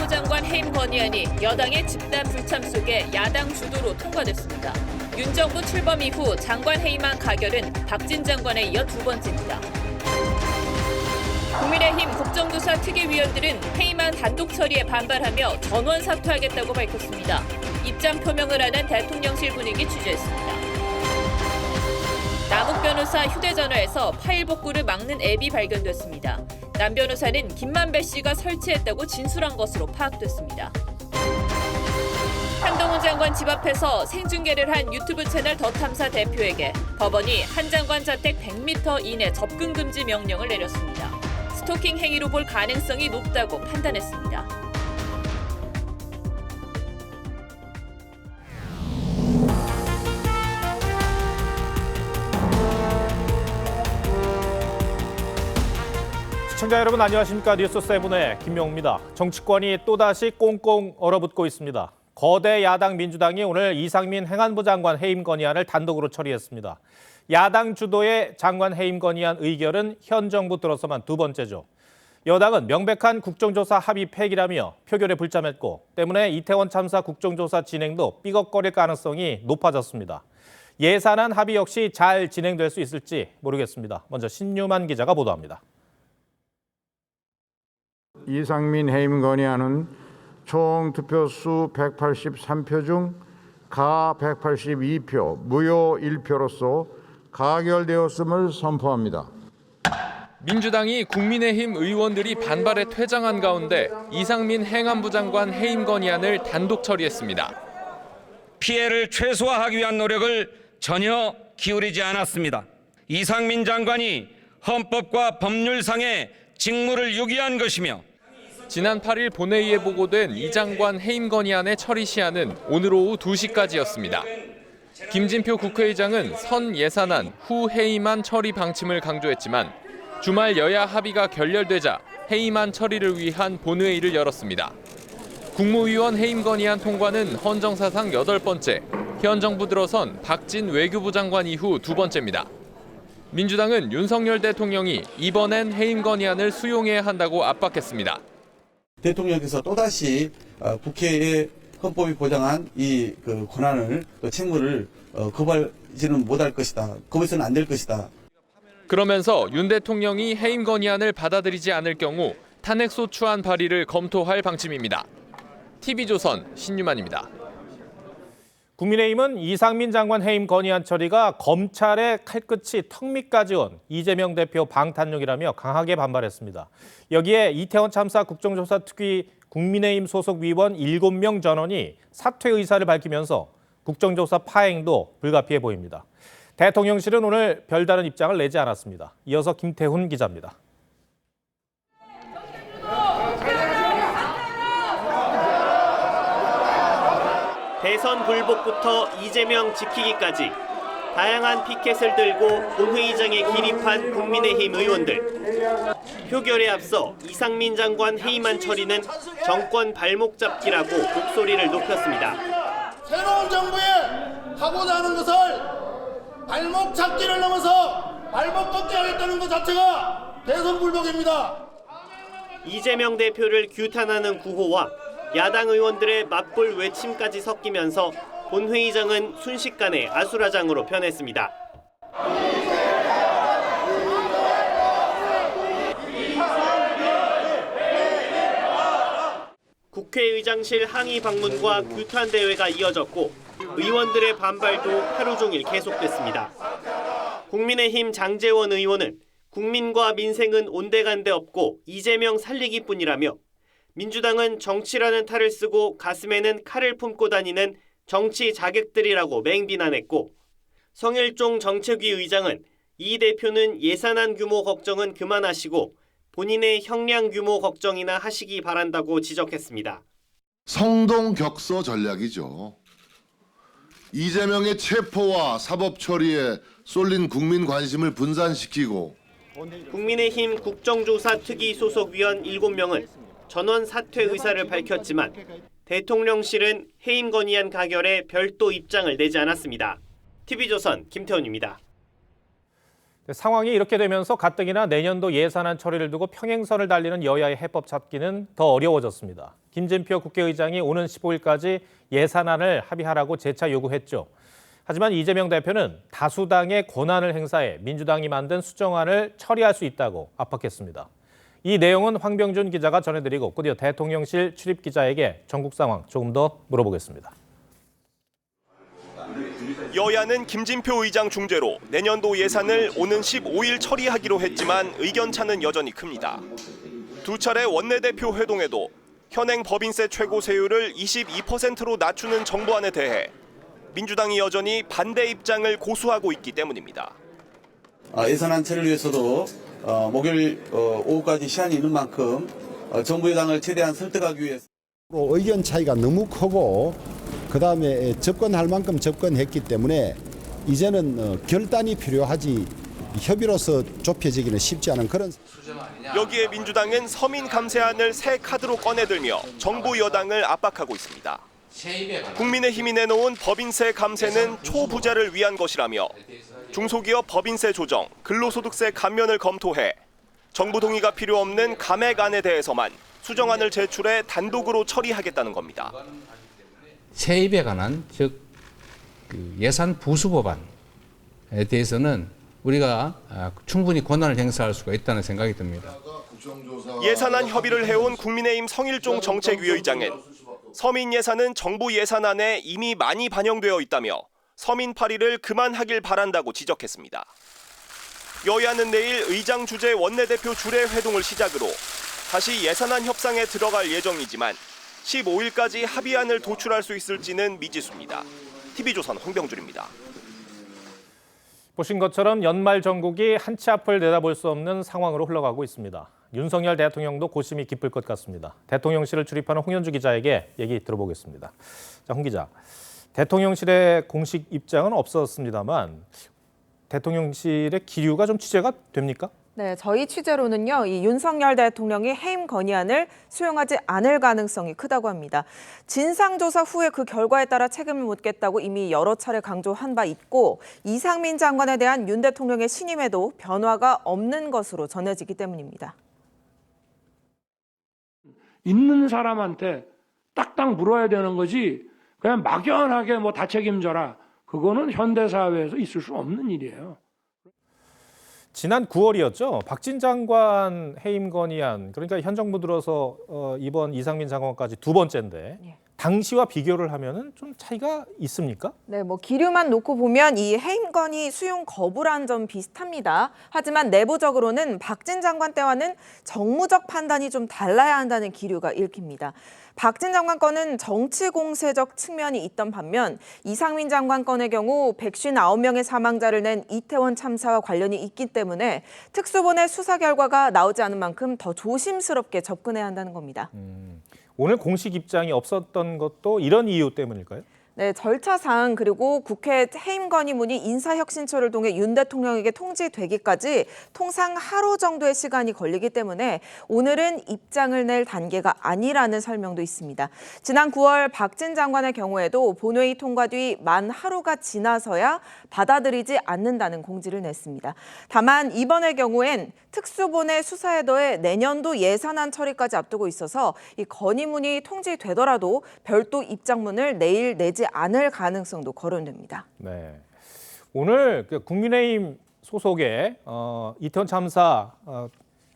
장관 해임 건의안이 여당의 집단 불참 속에 야당 주도로 통과됐습니다. 윤 정부 출범 이후 장관 해임안 가결은 박진 장관에 이어 두 번째입니다. 국민의힘 국정조사 특위위원들은 해임안 단독 처리에 반발하며 전원 사퇴하겠다고 밝혔습니다. 입장 표명을 하는 대통령실 분위기 취재했습니다. 남욱 변호사 휴대전화에서 파일 복구를 막는 앱이 발견됐습니다. 남 변호사는 김만배 씨가 설치했다고 진술한 것으로 파악됐습니다. 한동훈 장관 집 앞에서 생중계를 한 유튜브 채널 더 탐사 대표에게 법원이 한 장관 자택 100m 이내 접근 금지 명령을 내렸습니다. 스토킹 행위로 볼 가능성이 높다고 판단했습니다. 시청자 여러분 안녕하십니까. 뉴스7의 김명우입니다. 정치권이 또다시 꽁꽁 얼어붙고 있습니다. 거대 야당 민주당이 오늘 이상민 행안부 장관 해임 건의안을 단독으로 처리했습니다. 야당 주도의 장관 해임 건의안 의결은 현 정부 들어서만 두 번째죠. 여당은 명백한 국정조사 합의 폐기라며 표결에 불참했고 때문에 이태원 참사 국정조사 진행도 삐걱거릴 가능성이 높아졌습니다. 예산안 합의 역시 잘 진행될 수 있을지 모르겠습니다. 먼저 신유만 기자가 보도합니다. 이상민 해임 건의안은 총 투표수 183표 중 가 182표, 무효 1표로서 가결되었음을 선포합니다. 민주당이 국민의힘 의원들이 반발에 퇴장한 가운데 이상민 행안부 장관 해임 건의안을 단독 처리했습니다. 피해를 최소화하기 위한 노력을 전혀 기울이지 않았습니다. 이상민 장관이 헌법과 법률상의 직무를 유기한 것이며 지난 8일 본회의에 보고된 이 장관 해임 건의안의 처리 시한은 오늘 오후 2시까지였습니다. 김진표 국회의장은 선 예산안 후 해임안 처리 방침을 강조했지만 주말 여야 합의가 결렬되자 해임안 처리를 위한 본회의를 열었습니다. 국무위원 해임 건의안 통과는 헌정사상 8번째, 현 정부 들어선 박진 외교부 장관 이후 두 번째입니다. 민주당은 윤석열 대통령이 이번엔 해임 건의안을 수용해야 한다고 압박했습니다. 대통령께서 또다시 국회의 헌법이 보장한 이 권한을 책무를 거부하지는 못할 것이다. 거부해서는 안 될 것이다. 그러면서 윤 대통령이 해임 건의안을 받아들이지 않을 경우 탄핵소추안 발의를 검토할 방침입니다. TV조선 신유만입니다. 국민의힘은 이상민 장관 해임 건의안 처리가 검찰의 칼끝이 턱 밑까지 온 이재명 대표 방탄용이라며 강하게 반발했습니다. 여기에 이태원 참사 국정조사 특위 국민의힘 소속 위원 7명 전원이 사퇴 의사를 밝히면서 국정조사 파행도 불가피해 보입니다. 대통령실은 오늘 별다른 입장을 내지 않았습니다. 이어서 김태훈 기자입니다. 대선 불복부터 이재명 지키기까지 다양한 피켓을 들고 본회의장에 기립한 국민의힘 의원들. 표결에 앞서 이상민 장관 해임안 처리는 정권 발목 잡기라고 목소리를 높였습니다. 새로운 정부에 하고자 하는 것을 발목 잡기를 넘어서 발목 꺾게 하겠다는 것 자체가 대선 불복입니다. 이재명 대표를 규탄하는 구호와 야당 의원들의 맞불 외침까지 섞이면서 본회의장은 순식간에 아수라장으로 변했습니다. 국회의장실 항의 방문과 규탄 대회가 이어졌고 의원들의 반발도 하루 종일 계속됐습니다. 국민의힘 장제원 의원은 국민과 민생은 온데간데 없고 이재명 살리기뿐이라며 민주당은 정치라는 탈을 쓰고 가슴에는 칼을 품고 다니는 정치 자객들이라고 맹비난했고 성일종 정책위 의장은 이 대표는 예산안 규모 걱정은 그만하시고 본인의 형량 규모 걱정이나 하시기 바란다고 지적했습니다. 성동격서 전략이죠. 이재명의 체포와 사법 처리에 쏠린 국민 관심을 분산시키고 국민의힘 국정조사 특위 소속 위원 7명은 전원 사퇴 의사를 밝혔지만 대통령실은 해임 건의안 가결에 별도 입장을 내지 않았습니다. TV조선 김태훈입니다. 상황이 이렇게 되면서 가뜩이나 내년도 예산안 처리를 두고 평행선을 달리는 여야의 해법 찾기는 더 어려워졌습니다. 김진표 국회의장이 오는 15일까지 예산안을 합의하라고 재차 요구했죠. 하지만 이재명 대표는 다수당의 권한을 행사해 민주당이 만든 수정안을 처리할 수 있다고 압박했습니다. 이 내용은 황병준 기자가 전해드리고 곧이어 대통령실 출입 기자에게 전국 상황 조금 더 물어보겠습니다. 여야는 김진표 의장 중재로 내년도 예산을 오는 15일 처리하기로 했지만 의견차는 여전히 큽니다. 두 차례 원내대표 회동에도 현행 법인세 최고 세율을 22%로 낮추는 정부안에 대해 민주당이 여전히 반대 입장을 고수하고 있기 때문입니다. 예산안 처리를 위해서도 목요일 오후까지 시한이 있는 만큼 정부 여당을 최대한 설득하기 위해서 의견 차이가 너무 크고 그다음에 접근할 만큼 접근했기 때문에 이제는 결단이 필요하지 협의로서 좁혀지기는 쉽지 않은 그런. 여기에 민주당은 서민 감세안을 새 카드로 꺼내들며 정부 여당을 압박하고 있습니다. 국민의힘이 내놓은 법인세 감세는 초부자를 위한 것이라며 중소기업 법인세 조정, 근로소득세 감면을 검토해 정부 동의가 필요 없는 감액안에 대해서만 수정안을 제출해 단독으로 처리하겠다는 겁니다. 세입에 관한 즉 예산 부수 법안에 대해서는 우리가 충분히 권한을 행사할 수가 있다는 생각이 듭니다. 예산안 협의를 해온 국민의힘 성일종 정책위의장은 서민 예산은 정부 예산안에 이미 많이 반영되어 있다며 서민 파리를 그만하길 바란다고 지적했습니다. 여야는 내일 의장 주재 원내대표 주례 회동을 시작으로 다시 예산안 협상에 들어갈 예정이지만 15일까지 합의안을 도출할 수 있을지는 미지수입니다. TV조선 황병준입니다. 보신 것처럼 연말 전국이 한 치 앞을 내다볼 수 없는 상황으로 흘러가고 있습니다. 윤석열 대통령도 고심이 깊을 것 같습니다. 대통령실을 출입하는 홍현주 기자에게 얘기 들어보겠습니다. 자, 홍 기자, 대통령실의 공식 입장은 없었습니다만 대통령실의 기류가 좀 취재가 됩니까? 네, 저희 취재로는요, 이 윤석열 대통령이 해임 건의안을 수용하지 않을 가능성이 크다고 합니다. 진상조사 후에 그 결과에 따라 책임을 묻겠다고 이미 여러 차례 강조한 바 있고 이상민 장관에 대한 윤 대통령의 신임에도 변화가 없는 것으로 전해지기 때문입니다. 있는 사람한테 딱딱 물어야 되는 거지 그냥 막연하게 뭐 다 책임져라. 그거는 현대사회에서 있을 수 없는 일이에요. 지난 9월이었죠. 박진 장관 해임 건의안, 그러니까 현 정부 들어서 이번 이상민 장관까지 두 번째인데 당시와 비교를 하면은 좀 차이가 있습니까? 네, 뭐 기류만 놓고 보면 이 해임 건의 수용 거부란 점 비슷합니다. 하지만 내부적으로는 박진 장관 때와는 정무적 판단이 좀 달라야 한다는 기류가 읽힙니다. 박진 장관 건은 정치 공세적 측면이 있던 반면 이상민 장관 건의 경우 159명의 사망자를 낸 이태원 참사와 관련이 있기 때문에 특수본의 수사 결과가 나오지 않은 만큼 더 조심스럽게 접근해야 한다는 겁니다. 오늘 공식 입장이 없었던 것도 이런 이유 때문일까요? 네, 절차상 그리고 국회 해임 건의문이 인사혁신처를 통해 윤 대통령에게 통지되기까지 통상 하루 정도의 시간이 걸리기 때문에 오늘은 입장을 낼 단계가 아니라는 설명도 있습니다. 지난 9월 박진 장관의 경우에도 본회의 통과 뒤 만 하루가 지나서야 받아들이지 않는다는 공지를 냈습니다. 다만 이번의 경우엔 특수본의 수사에 더해 내년도 예산안 처리까지 앞두고 있어서 이 건의문이 통지되더라도 별도 입장문을 내일 내지 않을 가능성도 거론됩니다. 네, 오늘 국민의힘 소속의 이태원 참사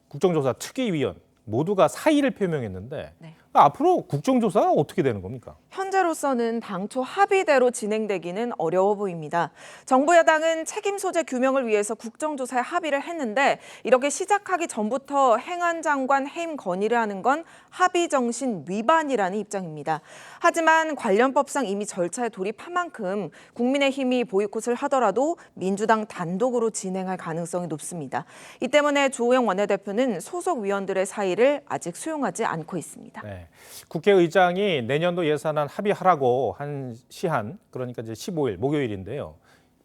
국정조사 특위위원 모두가 사의를 표명했는데 앞으로 국정조사가 어떻게 되는 겁니까? 현재로서는 당초 합의대로 진행되기는 어려워 보입니다. 정부 여당은 책임 소재 규명을 위해서 국정조사에 합의를 했는데 이렇게 시작하기 전부터 행안 장관 해임 건의를 하는 건 합의 정신 위반이라는 입장입니다. 하지만 관련법상 이미 절차에 돌입한 만큼 국민의힘이 보이콧을 하더라도 민주당 단독으로 진행할 가능성이 높습니다. 이 때문에 주호영 원내대표는 소속 위원들의 사의를 아직 수용하지 않고 있습니다. 네. 국회의장이 내년도 예산안 합의하라고 한 시한, 그러니까 이제 15일 목요일인데요.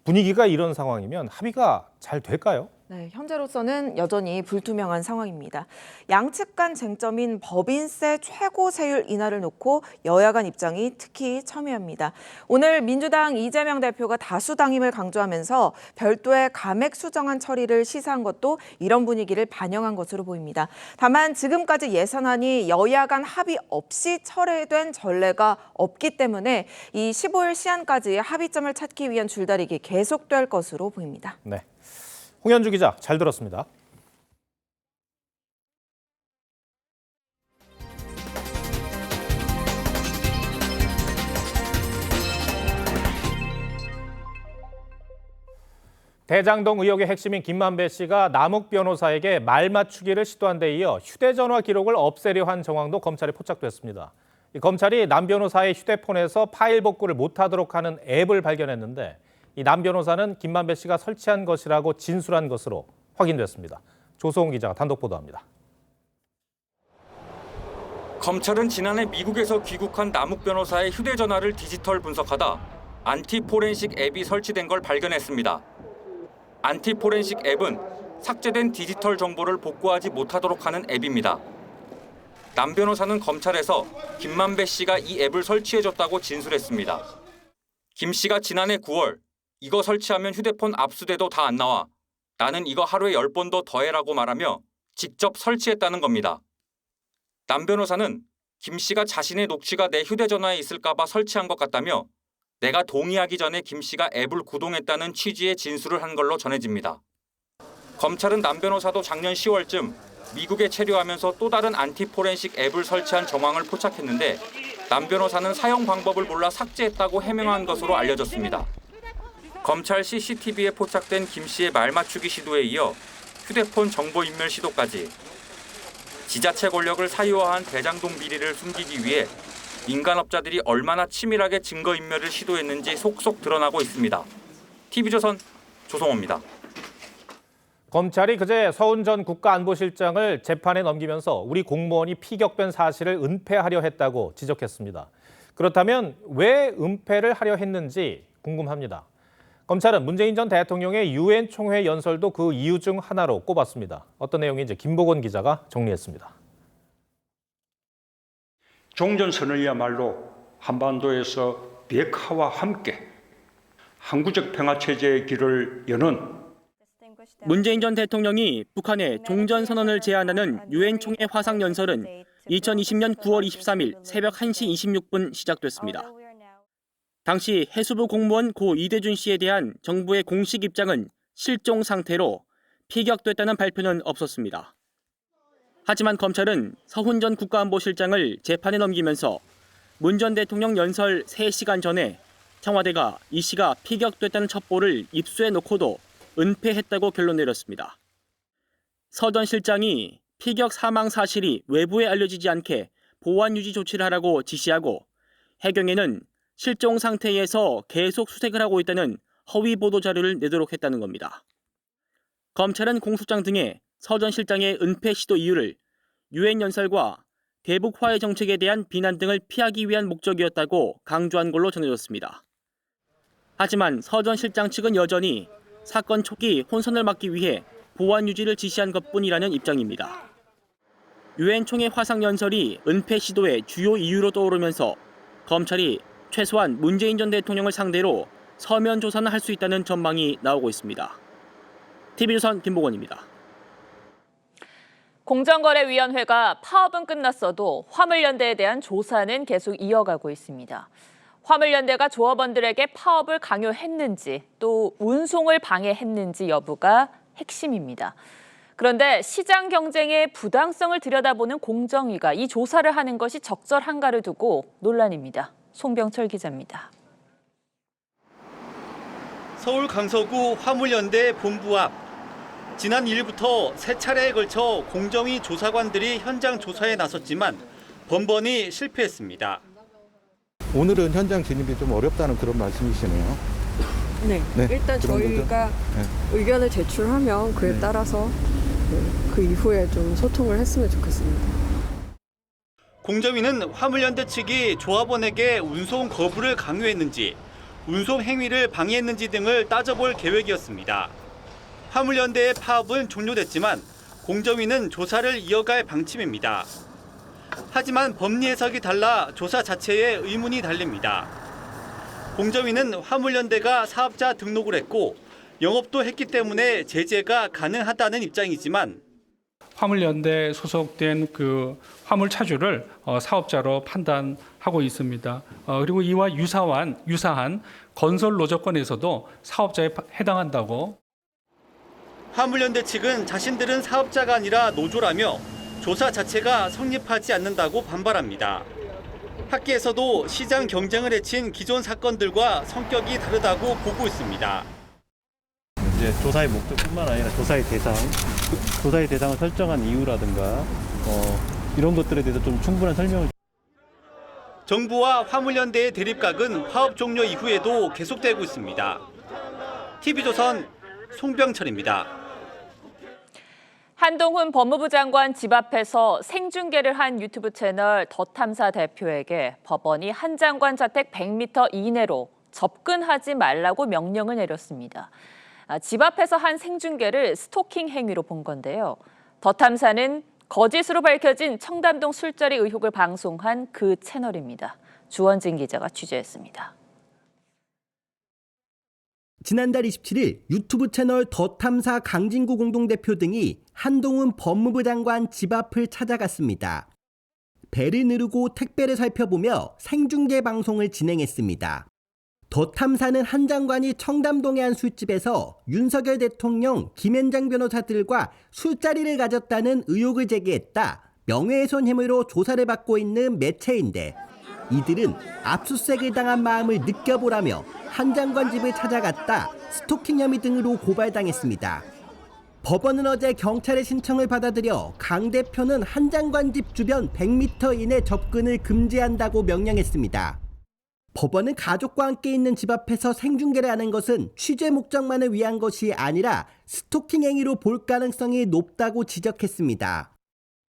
분위기가 이런 상황이면 합의가 잘 될까요? 네, 현재로서는 여전히 불투명한 상황입니다. 양측 간 쟁점인 법인세 최고 세율 인하를 놓고 여야 간 입장이 특히 첨예합니다. 오늘 민주당 이재명 대표가 다수당임을 강조하면서 별도의 감액 수정안 처리를 시사한 것도 이런 분위기를 반영한 것으로 보입니다. 다만 지금까지 예산안이 여야 간 합의 없이 철회된 전례가 없기 때문에 이 15일 시한까지 합의점을 찾기 위한 줄다리기 계속될 것으로 보입니다. 네. 홍현주 기자, 잘 들었습니다. 대장동 의혹의 핵심인 김만배 씨가 남욱 변호사에게 말 맞추기를 시도한 데 이어 휴대전화 기록을 없애려 한 정황도 검찰에 포착됐습니다. 검찰이 남 변호사의 휴대폰에서 파일 복구를 못하도록 하는 앱을 발견했는데 이 남 변호사는 김만배 씨가 설치한 것이라고 진술한 것으로 확인됐습니다. 조소홍 기자가 단독 보도합니다. 검찰은 지난해 미국에서 귀국한 남욱 변호사의 휴대전화를 디지털 분석하다 안티포렌식 앱이 설치된 걸 발견했습니다. 안티포렌식 앱은 삭제된 디지털 정보를 복구하지 못하도록 하는 앱입니다. 남 변호사는 검찰에서 김만배 씨가 이 앱을 설치해줬다고 진술했습니다. 김 씨가 지난해 9월 이거 설치하면 휴대폰 압수돼도 다 안 나와. 나는 이거 하루에 10번도 더 해라고 말하며 직접 설치했다는 겁니다. 남 변호사는 김 씨가 자신의 녹취가 내 휴대전화에 있을까 봐 설치한 것 같다며 내가 동의하기 전에 김 씨가 앱을 구동했다는 취지의 진술을 한 걸로 전해집니다. 검찰은 남 변호사도 작년 10월쯤 미국에 체류하면서 또 다른 안티포렌식 앱을 설치한 정황을 포착했는데 남 변호사는 사용 방법을 몰라 삭제했다고 해명한 것으로 알려졌습니다. 검찰 CCTV에 포착된 김 씨의 말 맞추기 시도에 이어 휴대폰 정보 인멸 시도까지 지자체 권력을 사유화한 대장동 비리를 숨기기 위해 민간업자들이 얼마나 치밀하게 증거인멸을 시도했는지 속속 드러나고 있습니다. TV조선 조성호입니다. 검찰이 그제 서훈 전 국가안보실장을 재판에 넘기면서 우리 공무원이 피격된 사실을 은폐하려 했다고 지적했습니다. 그렇다면 왜 은폐를 하려 했는지 궁금합니다. 검찰은 문재인 전 대통령의 유엔 총회 연설도 그 이유 중 하나로 꼽았습니다. 어떤 내용인지 김보건 기자가 정리했습니다. 종전선언이야말로 한반도에서 비핵화와 함께 항구적 평화체제의 길을 여는 문재인 전 대통령이 북한에 종전선언을 제안하는 유엔 총회 화상연설은 2020년 9월 23일 새벽 1시 26분 시작됐습니다. 당시 해수부 공무원 고 이대준 씨에 대한 정부의 공식 입장은 실종 상태로 피격됐다는 발표는 없었습니다. 하지만 검찰은 서훈 전 국가안보실장을 재판에 넘기면서 문 전 대통령 연설 3시간 전에 청와대가 이 씨가 피격됐다는 첩보를 입수해 놓고도 은폐했다고 결론 내렸습니다. 서 전 실장이 피격 사망 사실이 외부에 알려지지 않게 보안 유지 조치를 하라고 지시하고 해경에는 실종 상태에서 계속 수색을 하고 있다는 허위 보도 자료를 내도록 했다는 겁니다. 검찰은 공소장 등에 서 전 실장의 은폐 시도 이유를 유엔 연설과 대북 화해 정책에 대한 비난 등을 피하기 위한 목적이었다고 강조한 걸로 전해졌습니다. 하지만 서 전 실장 측은 여전히 사건 초기 혼선을 막기 위해 보안 유지를 지시한 것뿐이라는 입장입니다. 유엔 총회 화상 연설이 은폐 시도의 주요 이유로 떠오르면서 검찰이 최소한 문재인 전 대통령을 상대로 서면 조사는 할 수 있다는 전망이 나오고 있습니다. TV조선 김보건입니다. 공정거래위원회가 파업은 끝났어도 화물연대에 대한 조사는 계속 이어가고 있습니다. 화물연대가 조업원들에게 파업을 강요했는지 또 운송을 방해했는지 여부가 핵심입니다. 그런데 시장 경쟁의 부당성을 들여다보는 공정위가 이 조사를 하는 것이 적절한가를 두고 논란입니다. 송병철 기자입니다. 서울 강서구 화물연대 본부 앞. 지난 1일부터 3차례에 걸쳐 공정위 조사관들이 현장 조사에 나섰지만 번번이 실패했습니다. 오늘은 현장 진입이 좀 어렵다는 그런 말씀이시네요. 네, 일단 저희가 의견을 제출하면 그에 따라서 그 이후에 좀 소통을 했으면 좋겠습니다. 공정위는 화물연대 측이 조합원에게 운송 거부를 강요했는지, 운송 행위를 방해했는지 등을 따져볼 계획이었습니다. 화물연대의 파업은 종료됐지만 공정위는 조사를 이어갈 방침입니다. 하지만 법리 해석이 달라 조사 자체에 의문이 달립니다. 공정위는 화물연대가 사업자 등록을 했고 영업도 했기 때문에 제재가 가능하다는 입장이지만 화물연대 소속된 그 화물 차주를 사업자로 판단하고 있습니다. 그리고 이와 유사한 건설 노조권에서도 사업자에 해당한다고. 화물연대 측은 자신들은 사업자가 아니라 노조라며 조사 자체가 성립하지 않는다고 반발합니다. 학계에서도 시장 경쟁을 해친 기존 사건들과 성격이 다르다고 보고 있습니다. 이제 조사의 목적뿐만 아니라 조사의 대상을 설정한 이유라든가 이런 것들에 대해서 좀 충분한 설명을. 정부와 화물연대의 대립각은 파업 종료 이후에도 계속되고 있습니다. TV조선 송병철입니다. 한동훈 법무부 장관 집 앞에서 생중계를 한 유튜브 채널 더 탐사 대표에게 법원이 한 장관 자택 100m 이내로 접근하지 말라고 명령을 내렸습니다. 집 앞에서 한 생중계를 스토킹 행위로 본 건데요. 더 탐사는 거짓으로 밝혀진 청담동 술자리 의혹을 방송한 그 채널입니다. 주원진 기자가 취재했습니다. 지난달 27일 유튜브 채널 더 탐사 강진구 공동대표 등이 한동훈 법무부 장관 집 앞을 찾아갔습니다. 배를 누르고 택배를 살펴보며 생중계 방송을 진행했습니다. 더 탐사는 한 장관이 청담동의 한 술집에서 윤석열 대통령, 김앤장 변호사들과 술자리를 가졌다는 의혹을 제기했다 명예훼손 혐의로 조사를 받고 있는 매체인데 이들은 압수수색을 당한 마음을 느껴보라며 한 장관 집을 찾아갔다 스토킹 혐의 등으로 고발당했습니다. 법원은 어제 경찰의 신청을 받아들여 강 대표는 한 장관 집 주변 100m 이내 접근을 금지한다고 명령했습니다. 법원은 가족과 함께 있는 집 앞에서 생중계를 하는 것은 취재 목적만을 위한 것이 아니라 스토킹 행위로 볼 가능성이 높다고 지적했습니다.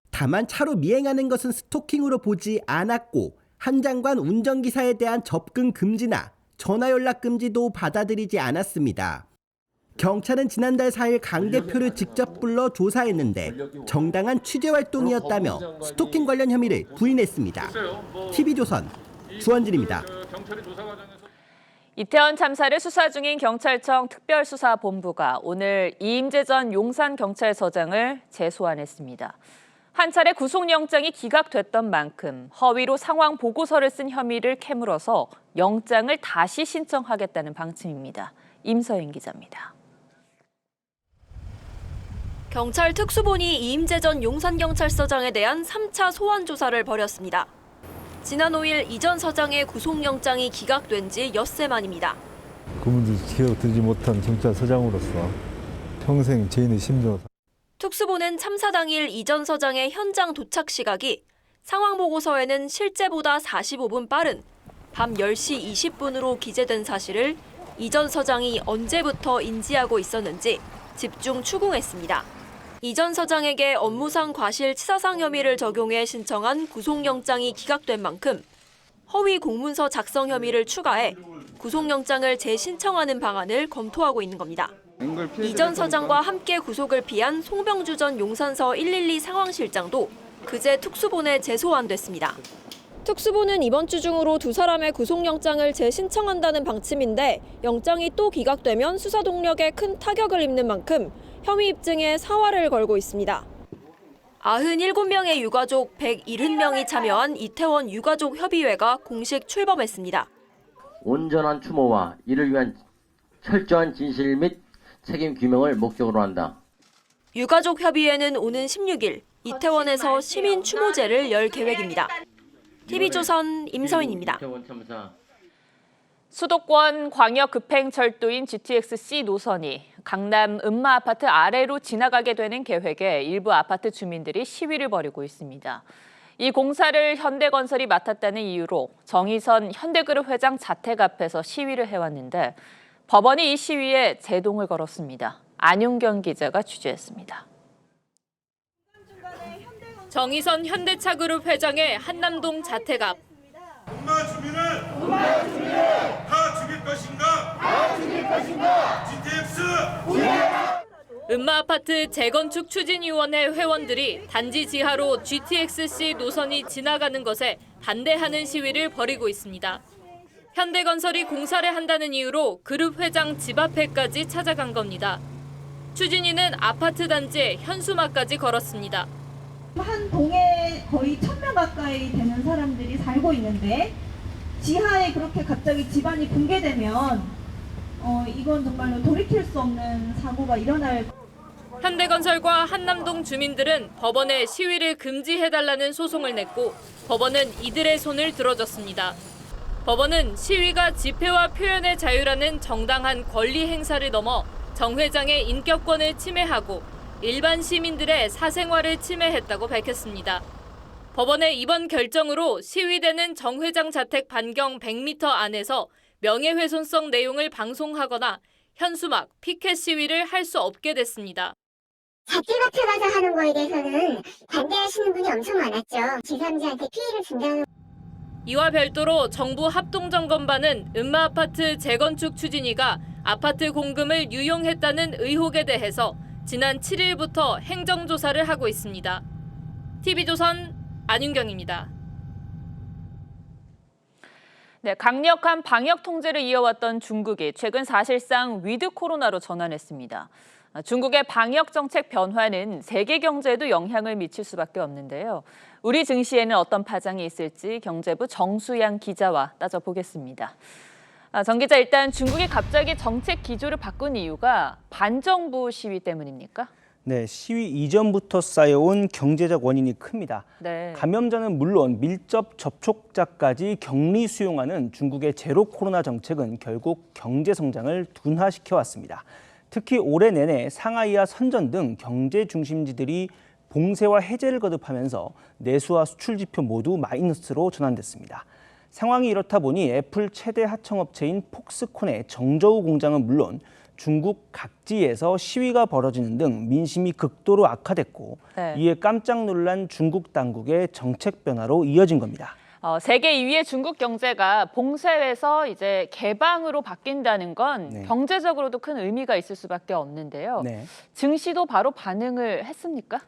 다만 차로 미행하는 것은 스토킹으로 보지 않았고 한 장관 운전기사에 대한 접근 금지나 전화 연락 금지도 받아들이지 않았습니다. 경찰은 지난달 4일 강 대표를 직접 불러 조사했는데 정당한 취재 활동이었다며 스토킹 관련 혐의를 부인했습니다. TV조선 주원진입니다. 이태원 참사를 수사 중인 경찰청 특별수사본부가 오늘 이임재 전 용산경찰서장을 재소환했습니다. 한 차례 구속영장이 기각됐던 만큼 허위로 상황 보고서를 쓴 혐의를 캐물어서 영장을 다시 신청하겠다는 방침입니다. 임서인 기자입니다. 경찰 특수본이 이임재 전 용산경찰서장에 대한 3차 소환 조사를 벌였습니다. 지난 5일 이 전 서장의 구속영장이 기각된 지 엿새 만입니다. 그분들 기억되지 못한 경찰서장으로서 평생 죄인의 심정. 특수본은 참사 당일 이 전 서장의 현장 도착 시각이 상황 보고서에는 실제보다 45분 빠른 밤 10시 20분으로 기재된 사실을 이 전 서장이 언제부터 인지하고 있었는지 집중 추궁했습니다. 이 전 서장에게 업무상 과실치사상 혐의를 적용해 신청한 구속영장이 기각된 만큼 허위 공문서 작성 혐의를 추가해 구속영장을 재신청하는 방안을 검토하고 있는 겁니다. 이 전 서장과 함께 구속을 피한 송병주 전 용산서 112 상황실장도 그제 특수본에 재소환됐습니다. 특수본은 이번 주 중으로 두 사람의 구속영장을 재신청한다는 방침인데 영장이 또 기각되면 수사 동력에 큰 타격을 입는 만큼 혐의 입증에 사활을 걸고 있습니다. 97명의 유가족 170명이 참여한 이태원 유가족 협의회가 공식 출범했습니다. 온전한 추모와 이를 위한 철저한 진실 및 책임 규명을 목적으로 한다. 유가족 협의회는 오는 16일 이태원에서 시민 추모제를 열 계획입니다. TV조선 임서인입니다. 수도권 광역급행철도인 GTX-C 노선이 강남 은마 아파트 아래로 지나가게 되는 계획에 일부 아파트 주민들이 시위를 벌이고 있습니다. 이 공사를 현대건설이 맡았다는 이유로 정의선 현대그룹 회장 자택 앞에서 시위를 해왔는데 법원이 이 시위에 제동을 걸었습니다. 안용경 기자가 취재했습니다. 정의선 현대차그룹 회장의 한남동 자택 앞. 음마 주민을 다 죽일 것인가? GTX! 음마아파트 재건축 추진위원회 회원들이 단지 지하로 GTX-C 노선이 지나가는 것에 반대하는 시위를 벌이고 있습니다. 현대건설이 공사를 한다는 이유로 그룹 회장 집 앞에까지 찾아간 겁니다. 추진위는 아파트 단지에 현수막까지 걸었습니다. 한 동에 거의 1,000명 가까이 되는 사람들이 살고 있는데 지하에 그렇게 갑자기 집안이 붕괴되면 이건 정말로 돌이킬 수 없는 사고가 일어날. 현대건설과 한남동 주민들은 법원에 시위를 금지해달라는 소송을 냈고 법원은 이들의 손을 들어줬습니다. 법원은 시위가 집회와 표현의 자유라는 정당한 권리 행사를 넘어 정 회장의 인격권을 침해하고 일반 시민들의 사생활을 침해했다고 밝혔습니다. 법원의 이번 결정으로 시위대는 정 회장 자택 반경 100m 안에서 명예훼손성 내용을 방송하거나 현수막, 피켓 시위를 할 수 없게 됐습니다. 자택 앞에 가서 하는 거에 대해서는 반대하시는 분이 엄청 많았죠. 제3자한테 피해를 준다는. 이와 별도로 정부 합동점검반은 음마아파트 재건축 추진위가 아파트 공금을 유용했다는 의혹에 대해서 지난 7일부터 행정조사를 하고 있습니다. TV조선 안윤경입니다. 네, 강력한 방역 통제를 이어왔던 중국이 최근 사실상 위드 코로나로 전환했습니다. 중국의 방역 정책 변화는 세계 경제에도 영향을 미칠 수밖에 없는데요. 우리 증시에는 어떤 파장이 있을지 경제부 정수양 기자와 따져보겠습니다. 정 기자, 일단 중국이 갑자기 정책 기조를 바꾼 이유가 반정부 시위 때문입니까? 네, 시위 이전부터 쌓여온 경제적 원인이 큽니다. 네. 감염자는 물론 밀접 접촉자까지 격리 수용하는 중국의 제로 코로나 정책은 결국 경제 성장을 둔화시켜 왔습니다. 특히 올해 내내 상하이와 선전 등 경제 중심지들이 봉쇄와 해제를 거듭하면서 내수와 수출 지표 모두 마이너스로 전환됐습니다. 상황이 이렇다 보니 애플 최대 하청업체인 폭스콘의 정저우 공장은 물론 중국 각지에서 시위가 벌어지는 등 민심이 극도로 악화됐고 네. 이에 깜짝 놀란 중국 당국의 정책 변화로 이어진 겁니다. 세계 2위의 중국 경제가 봉쇄에서 이제 개방으로 바뀐다는 건 네. 경제적으로도 큰 의미가 있을 수밖에 없는데요. 네. 증시도 바로 반응을 했습니까?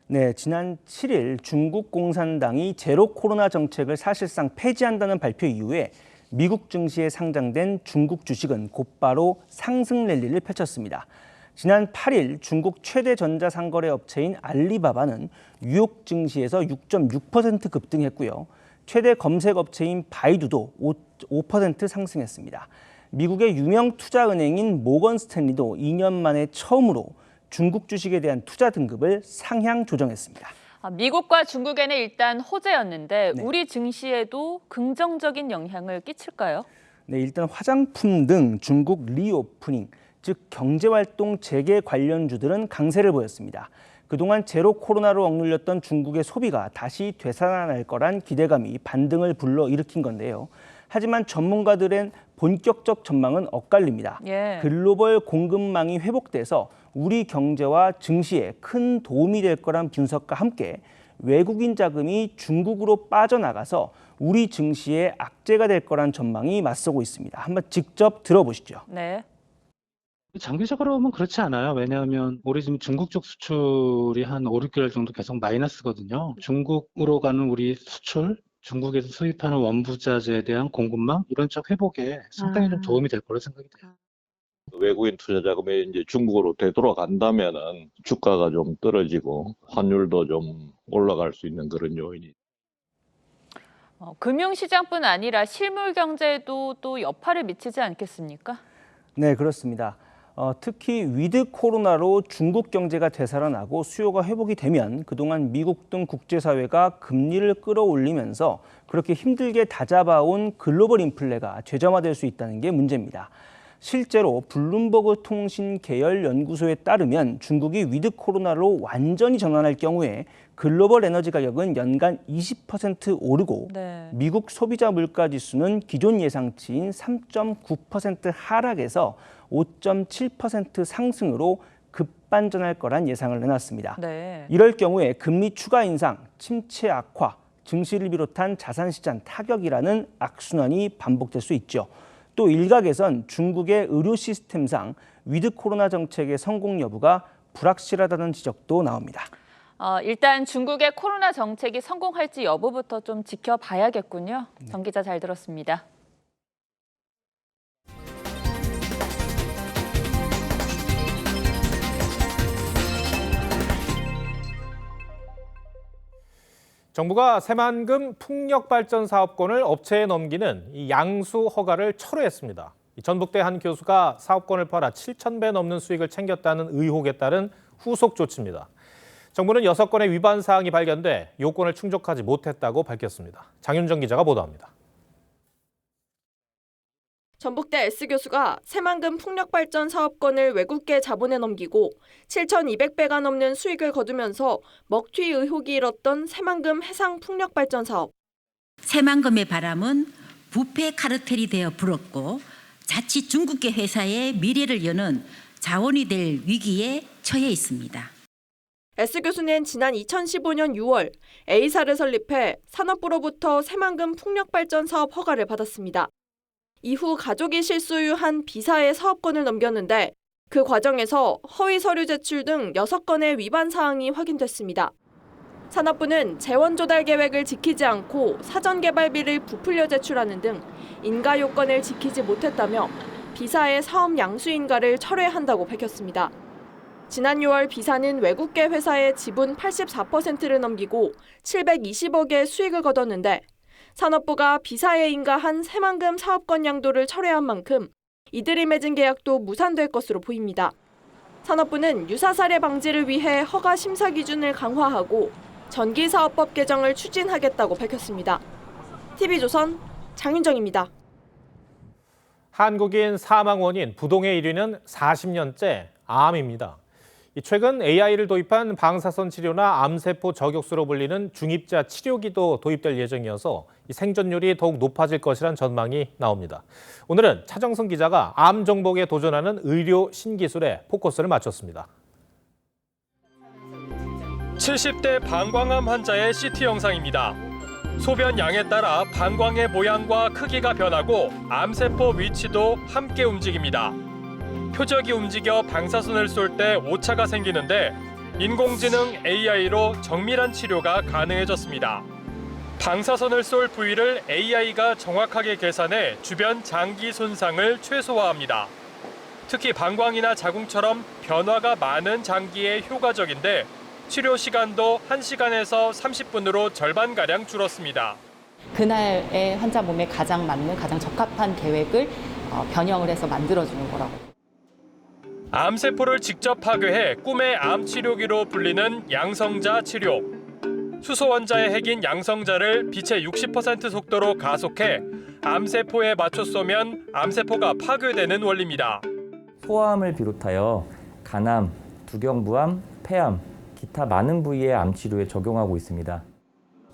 네, 지난 7일 중국 공산당이 제로 코로나 정책을 사실상 폐지한다는 발표 이후에 미국 증시에 상장된 중국 주식은 곧바로 상승 랠리를 펼쳤습니다. 지난 8일 중국 최대 전자상거래 업체인 알리바바는 뉴욕 증시에서 6.6% 급등했고요. 최대 검색 업체인 바이두도 5% 상승했습니다. 미국의 유명 투자은행인 모건 스탠리도 2년 만에 처음으로 중국 주식에 대한 투자 등급을 상향 조정했습니다. 미국과 중국에는 일단 호재였는데 네. 우리 증시에도 긍정적인 영향을 끼칠까요? 네, 일단 화장품 등 중국 리오프닝, 즉 경제활동 재개 관련주들은 강세를 보였습니다. 그동안 제로 코로나로 억눌렸던 중국의 소비가 다시 되살아날 거란 기대감이 반등을 불러일으킨 건데요. 하지만 전문가들의 본격적 전망은 엇갈립니다. 예. 글로벌 공급망이 회복돼서 우리 경제와 증시에 큰 도움이 될 거란 분석과 함께 외국인 자금이 중국으로 빠져나가서 우리 증시에 악재가 될 거란 전망이 맞서고 있습니다. 한번 직접 들어보시죠. 네. 장기적으로 보면 그렇지 않아요. 왜냐하면 우리 지금 중국 쪽 수출이 한 5, 6개월 정도 계속 마이너스거든요. 중국으로 가는 우리 수출, 중국에서 수입하는 원부자재에 대한 공급망 이런 쪽 회복에 상당히 좀 도움이 될 거로 생각이 돼요. 외국인 투자 자금이 이제 중국으로 되돌아간다면은 주가가 좀 떨어지고 환율도 좀 올라갈 수 있는 그런 요인이. 금융시장뿐 아니라 실물 경제에도 또 여파를 미치지 않겠습니까? 네, 그렇습니다. 특히 위드 코로나로 중국 경제가 되살아나고 수요가 회복이 되면 그동안 미국 등 국제사회가 금리를 끌어올리면서 그렇게 힘들게 다잡아온 글로벌 인플레가 되점화될 수 있다는 게 문제입니다. 실제로 블룸버그 통신 계열 연구소에 따르면 중국이 위드 코로나로 완전히 전환할 경우에 글로벌 에너지 가격은 연간 20% 오르고 네. 미국 소비자 물가 지수는 기존 예상치인 3.9% 하락에서 5.7% 상승으로 급반전할 거란 예상을 내놨습니다. 네. 이럴 경우에 금리 추가 인상, 침체 악화, 증시를 비롯한 자산시장 타격이라는 악순환이 반복될 수 있죠. 또 일각에선 중국의 의료 시스템상 위드 코로나 정책의 성공 여부가 불확실하다는 지적도 나옵니다. 일단 중국의 코로나 정책이 성공할지 여부부터 좀 지켜봐야겠군요. 정 기자 잘 들었습니다. 정부가 새만금 풍력발전 사업권을 업체에 넘기는 이 양수 허가를 철회했습니다. 전북대 한 교수가 사업권을 팔아 7,000배 넘는 수익을 챙겼다는 의혹에 따른 후속 조치입니다. 정부는 6건의 위반 사항이 발견돼 요건을 충족하지 못했다고 밝혔습니다. 장윤정 기자가 보도합니다. 전북대 S교수가 새만금 풍력발전 사업권을 외국계 자본에 넘기고 7,200배가 넘는 수익을 거두면서 먹튀 의혹이 일었던 새만금 해상 풍력발전 사업. 새만금의 바람은 부패 카르텔이 되어 불었고 자칫 중국계 회사의 미래를 여는 자원이 될 위기에 처해 있습니다. S교수는 지난 2015년 6월 A사를 설립해 산업부로부터 새만금 풍력발전 사업 허가를 받았습니다. 이후 가족이 실소유한 B사의 사업권을 넘겼는데 그 과정에서 허위 서류 제출 등 6건의 위반 사항이 확인됐습니다. 산업부는 재원 조달 계획을 지키지 않고 사전 개발비를 부풀려 제출하는 등 인가 요건을 지키지 못했다며 B사의 사업 양수 인가를 철회한다고 밝혔습니다. 지난 6월 B사는 외국계 회사의 지분 84%를 넘기고 720억의 수익을 거뒀는데 산업부가 B사에 인가한 새만금 사업권 양도를 철회한 만큼 이들이 맺은 계약도 무산될 것으로 보입니다. 산업부는 유사 사례 방지를 위해 허가 심사 기준을 강화하고 전기사업법 개정을 추진하겠다고 밝혔습니다. TV조선 장윤정입니다. 한국인 사망 원인 부동의 1위는 40년째 암입니다. 최근 AI를 도입한 방사선 치료나 암세포 저격수로 불리는 중입자 치료기도 도입될 예정이어서 생존율이 더욱 높아질 것이란 전망이 나옵니다. 오늘은 차정승 기자가 암 정복에 도전하는 의료 신기술에 포커스를 맞췄습니다. 70대 방광암 환자의 CT 영상입니다. 소변 양에 따라 방광의 모양과 크기가 변하고 암세포 위치도 함께 움직입니다. 표적이 움직여 방사선을 쏠 때 오차가 생기는데 인공지능 AI로 정밀한 치료가 가능해졌습니다. 방사선을 쏠 부위를 AI가 정확하게 계산해 주변 장기 손상을 최소화합니다. 특히 방광이나 자궁처럼 변화가 많은 장기에 효과적인데 치료 시간도 1시간에서 30분으로 절반가량 줄었습니다. 그날의 환자 몸에 가장 맞는, 가장 적합한 계획을 변형을 해서 만들어주는 거라고. 암세포를 직접 파괴해 꿈의 암 치료기로 불리는 양성자 치료. 수소 원자의 핵인 양성자를 빛의 60% 속도로 가속해 암세포에 맞춰 쏘면 암세포가 파괴되는 원리입니다. 소아암을 비롯하여 간암, 두경부암, 폐암, 기타 많은 부위의 암 치료에 적용하고 있습니다.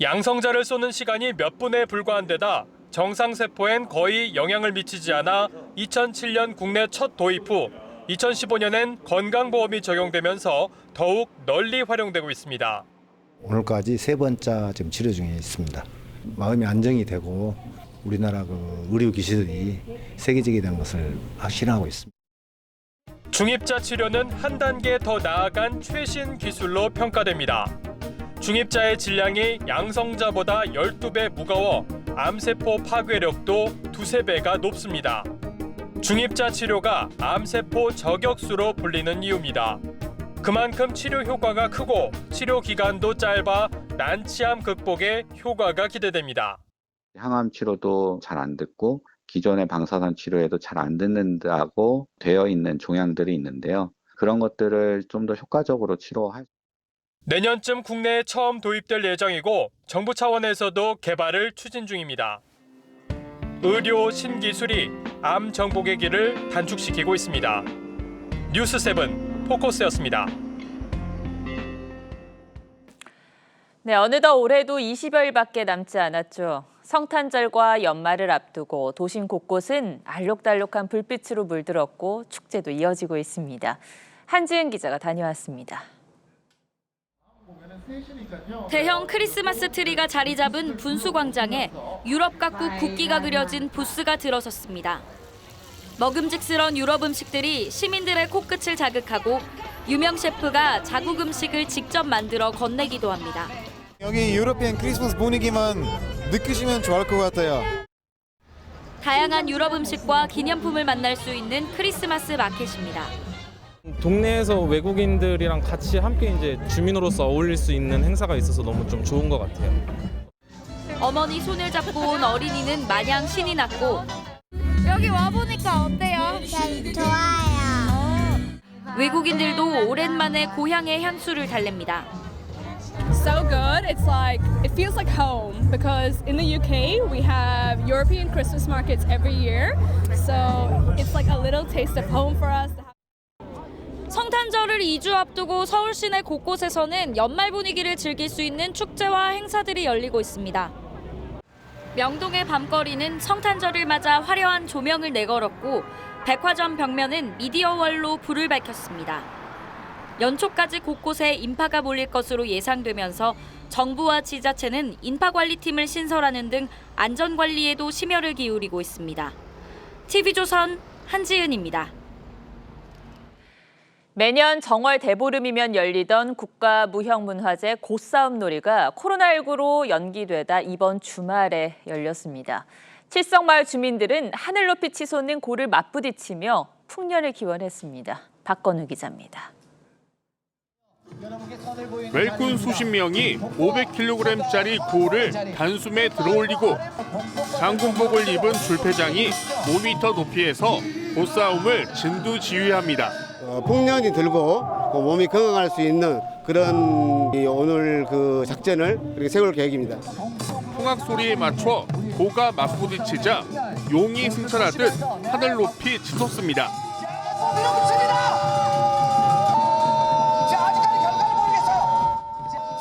양성자를 쏘는 시간이 몇 분에 불과한 데다 정상세포엔 거의 영향을 미치지 않아 2007년 국내 첫 도입 후 2015년엔 건강보험이 적용되면서 더욱 널리 활용되고 있습니다. 오늘까지 3번째 지금 치료 중에 있습니다. 마음이 안정이 되고 우리나라 의료 기술이 세계적이 되는 것을 확신하고 있습니다. 중입자 치료는 한 단계 더 나아간 최신 기술로 평가됩니다. 중입자의 질량이 양성자보다 12배 무거워 암세포 파괴력도 2~3배가 높습니다. 중입자 치료가 암세포 저격수로 불리는 이유입니다. 그만큼 치료 효과가 크고 치료 기간도 짧아 난치암 극복에 효과가 기대됩니다. 항암 치료도 잘 안 듣고 기존의 방사선 치료에도 잘 안 듣는다고 되어 있는 종양들이 있는데요. 그런 것들을 좀 더 효과적으로 치료할 내년쯤 국내에 처음 도입될 예정이고 정부 차원에서도 개발을 추진 중입니다. 의료 신기술이 암 정복의 길을 단축시키고 있습니다. 뉴스7 포커스였습니다. 네, 어느덧 올해도 20여일밖에 남지 않았죠. 성탄절과 연말을 앞두고 도심 곳곳은 알록달록한 불빛으로 물들었고 축제도 이어지고 있습니다. 한지은 기자가 다녀왔습니다. 대형 크리스마스 트리가 자리 잡은 분수광장에 유럽 각국 국기가 그려진 부스가 들어섰습니다. 먹음직스러운 유럽 음식들이 시민들의 코끝을 자극하고 유명 셰프가 자국 음식을 직접 만들어 건네기도 합니다. 여기 유러피안 크리스마스 분위기만 느끼시면 좋을 것 같아요. 다양한 유럽 음식과 기념품을 만날 수 있는 크리스마스 마켓입니다. 동네에서 외국인들이랑 같이 함께 이제 주민으로서 어울릴 수 있는 행사가 있어서 너무 좀 좋은 것 같아요. 어머니 손을 잡고 온 어린이는 마냥 신이 났고 여기 와보니까 어때요? 좋아요. 외국인들도 오랜만에 고향의 향수를 달랩니다. So good. It feels like home because in the UK we have European Christmas markets every year. So it's like a little taste of home for us. 성탄절을 2주 앞두고 서울 시내 곳곳에서는 연말 분위기를 즐길 수 있는 축제와 행사들이 열리고 있습니다. 명동의 밤거리는 성탄절을 맞아 화려한 조명을 내걸었고 백화점 벽면은 미디어월로 불을 밝혔습니다. 연초까지 곳곳에 인파가 몰릴 것으로 예상되면서 정부와 지자체는 인파관리팀을 신설하는 등 안전관리에도 심혈을 기울이고 있습니다. TV조선 한지은입니다. 매년 정월 대보름이면 열리던 국가무형문화재 고싸움놀이가 코로나19로 연기되다 이번 주말에 열렸습니다. 칠성마을 주민들은 하늘 높이 치솟는 고를 맞부딪히며 풍년을 기원했습니다. 박건우 기자입니다. 멜꾼 수십 명이 500kg짜리 고를 단숨에 들어올리고 장군복을 입은 줄패장이 5m 높이에서 고싸움을 진두지휘합니다. 풍년이 들고 몸이 건강할 수 있는 그런 오늘 그 작전을 이렇게 세울 계획입니다. 풍악 소리에 맞춰 고가 맞부딪히자 용이 승천하듯 하늘 높이 치솟습니다.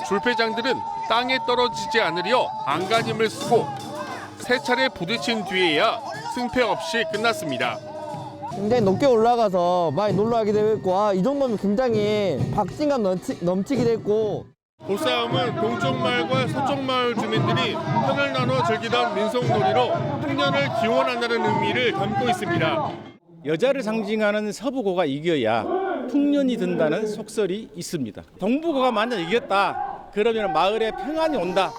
줄패장들은 땅에 떨어지지 않으려 안간힘을 쓰고 세 차례 부딪힌 뒤에야 승패 없이 끝났습니다. 굉장히 높게 올라가서 많이 놀라기도 했고 이 정도면 굉장히 박진감 넘치기도 했고 고싸움은 동쪽 마을과 서쪽 마을 주민들이 편을 나눠 즐기던 민속놀이로 풍년을 기원한다는 의미를 담고 있습니다. 여자를 상징하는 서부고가 이겨야 풍년이 든다는 속설이 있습니다. 동부고가 만약 이겼다 그러면 마을에 평안이 온다.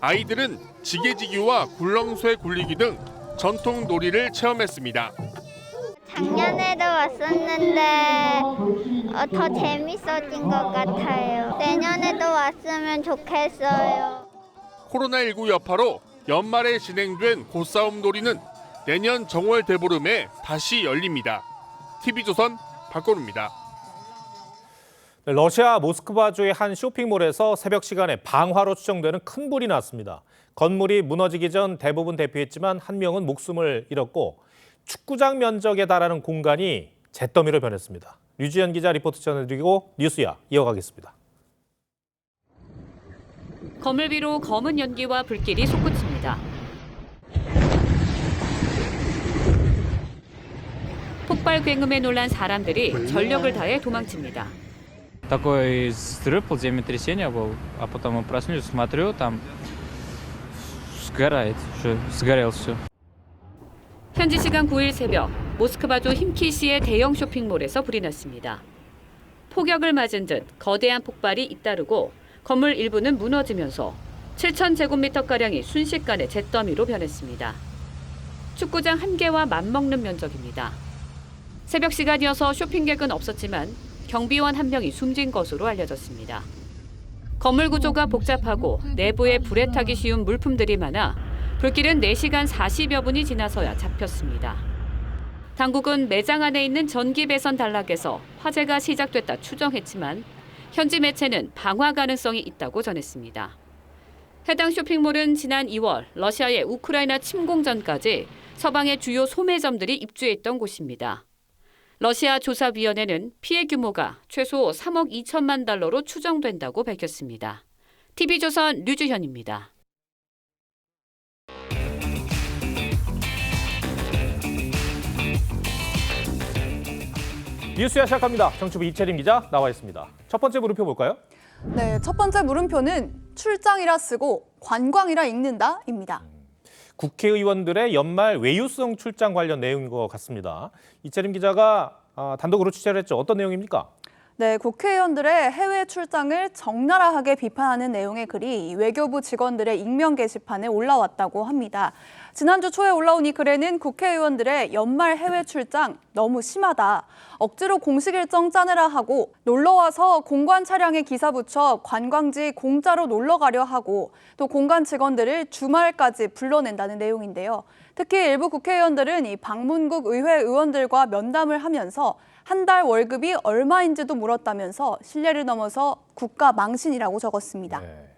아이들은 지게지기와 굴렁쇠 굴리기 등 전통 놀이를 체험했습니다. 작년에도 왔었는데 더 재밌어진 것 같아요. 내년에도 왔으면 좋겠어요. 코로나19 여파로 연말에 진행된 고싸움 놀이는 내년 정월 대보름에 다시 열립니다. TV조선 박건우입니다. 러시아 모스크바주의 한 쇼핑몰에서 새벽 시간에 방화로 추정되는 큰 불이 났습니다. 건물이 무너지기 전 대부분 대피했지만 한 명은 목숨을 잃었고 축구장 면적에 달하는 공간이 잿더미로 변했습니다. 류지연 기자 리포트 전해드리고 뉴스야 이어가겠습니다. 건물 위로 검은 연기와 불길이 솟구칩니다. 폭발 굉음에 놀란 사람들이 전력을 다해 도망칩니다. Такой взрыв, землетрясение был, а потом мы проснулись, смотрю, там сгорает, сгорел все. 현지 시간 9일 새벽 모스크바주 힘키시의 대형 쇼핑몰에서 불이 났습니다. 폭격을 맞은 듯 거대한 폭발이 잇따르고 건물 일부는 무너지면서 7,000제곱미터가량이 순식간에 잿더미로 변했습니다. 축구장 1개와 맞먹는 면적입니다. 새벽 시간이어서 쇼핑객은 없었지만 경비원 1명이 숨진 것으로 알려졌습니다. 건물 구조가 복잡하고 내부에 불에 타기 쉬운 물품들이 많아 불길은 4시간 40여 분이 지나서야 잡혔습니다. 당국은 매장 안에 있는 전기 배선 단락에서 화재가 시작됐다 추정했지만 현지 매체는 방화 가능성이 있다고 전했습니다. 해당 쇼핑몰은 지난 2월 러시아의 우크라이나 침공 전까지 서방의 주요 소매점들이 입주했던 곳입니다. 러시아 조사위원회는 피해 규모가 최소 3억 2천만 달러로 추정된다고 밝혔습니다. TV조선 류주현입니다. 뉴스야 시작합니다. 정치부 이채림 기자 나와 있습니다. 첫 번째 물음표 볼까요? 네, 첫 번째 물음표는 출장이라 쓰고 관광이라 읽는다입니다. 국회의원들의 연말 외유성 출장 관련 내용인 것 같습니다. 이채림 기자가 단독으로 취재를 했죠. 어떤 내용입니까? 네, 국회의원들의 해외 출장을 적나라하게 비판하는 내용의 글이 외교부 직원들의 익명 게시판에 올라왔다고 합니다. 지난주 초에 올라온 이 글에는 국회의원들의 연말 해외 출장 너무 심하다. 억지로 공식 일정 짜내라 하고 놀러와서 공관 차량에 기사 붙여 관광지 공짜로 놀러 가려 하고 또 공관 직원들을 주말까지 불러낸다는 내용인데요. 특히 일부 국회의원들은 이 방문국 의회 의원들과 면담을 하면서 한 달 월급이 얼마인지도 물었다면서 신뢰를 넘어서 국가 망신이라고 적었습니다. 네.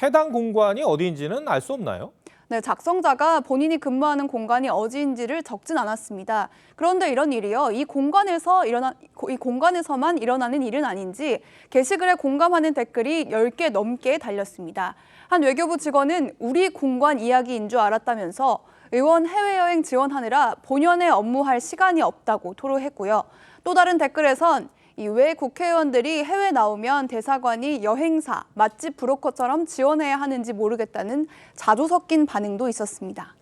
해당 공관이 어디인지는 알 수 없나요? 네, 작성자가 본인이 근무하는 공간이 어디인지를 적진 않았습니다. 그런데 이런 일이요, 이 공간에서만 일어나는 일은 아닌지 게시글에 공감하는 댓글이 10개 넘게 달렸습니다. 한 외교부 직원은 우리 공관 이야기인 줄 알았다면서 의원 해외여행 지원하느라 본연의 업무할 시간이 없다고 토로했고요. 또 다른 댓글에선 왜 국회의원들이 해외 나오면 대사관이 여행사, 맛집 브로커처럼 지원해야 하는지 모르겠다는 자조 섞인 반응도 있었습니다.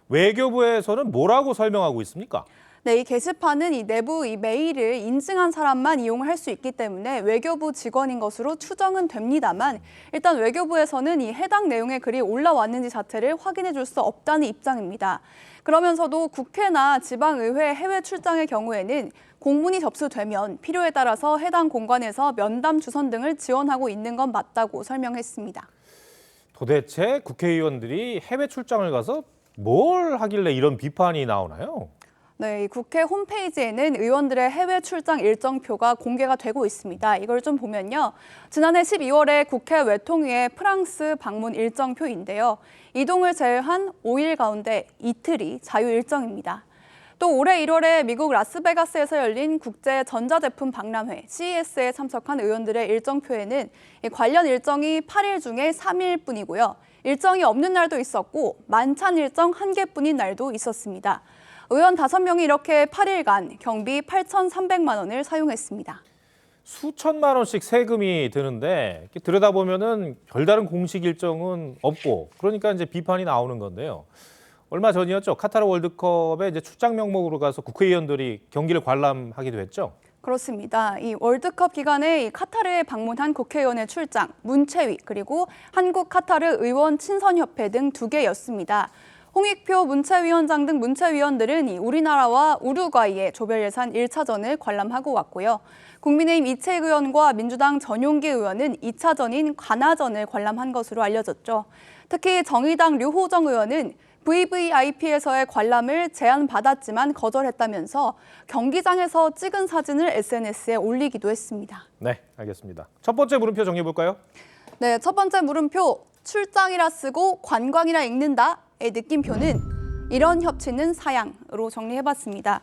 외교부에서는 뭐라고 설명하고 있습니까? 네, 이 게시판은 이 내부 이 메일을 인증한 사람만 이용할 수 있기 때문에 외교부 직원인 것으로 추정은 됩니다만 일단 외교부에서는 이 해당 내용의 글이 올라왔는지 자체를 확인해 줄 수 없다는 입장입니다. 그러면서도 국회나 지방의회 해외 출장의 경우에는 공문이 접수되면 필요에 따라서 해당 공관에서 면담 주선 등을 지원하고 있는 건 맞다고 설명했습니다. 도대체 국회의원들이 해외 출장을 가서 뭘 하길래 이런 비판이 나오나요? 네, 이 국회 홈페이지에는 의원들의 해외 출장 일정표가 공개가 되고 있습니다. 이걸 좀 보면요. 지난해 12월에 국회 외통위의 프랑스 방문 일정표인데요. 이동을 제외한 5일 가운데 이틀이 자유 일정입니다. 또 올해 1월에 미국 라스베가스에서 열린 국제 전자제품 박람회 CES에 참석한 의원들의 일정표에는 관련 일정이 8일 중에 3일뿐이고요. 일정이 없는 날도 있었고 만찬 일정 1개뿐인 날도 있었습니다. 의원 5명이 이렇게 8일간 경비 8,300만 원을 사용했습니다. 수천만 원씩 세금이 드는데 들여다보면은 별다른 공식 일정은 없고 그러니까 이제 비판이 나오는 건데요. 얼마 전이었죠. 카타르 월드컵에 이제 출장 명목으로 가서 국회의원들이 경기를 관람하기도 했죠. 그렇습니다. 이 월드컵 기간에 이 카타르에 방문한 국회의원의 출장, 문체위 그리고 한국 카타르 의원 친선협회 등 2개였습니다. 홍익표 문체위원장 등 문체위원들은 우리나라와 우루과이의 조별예산 1차전을 관람하고 왔고요. 국민의힘 이채익 의원과 민주당 전용기 의원은 2차전인 관아전을 관람한 것으로 알려졌죠. 특히 정의당 류호정 의원은 VVIP에서의 관람을 제안받았지만 거절했다면서 경기장에서 찍은 사진을 SNS에 올리기도 했습니다. 네, 알겠습니다. 첫 번째 물음표 정리해볼까요? 네, 첫 번째 물음표, 출장이라 쓰고 관광이라 읽는다. 의 느낌표는 이런 협치는 사양으로 정리해봤습니다.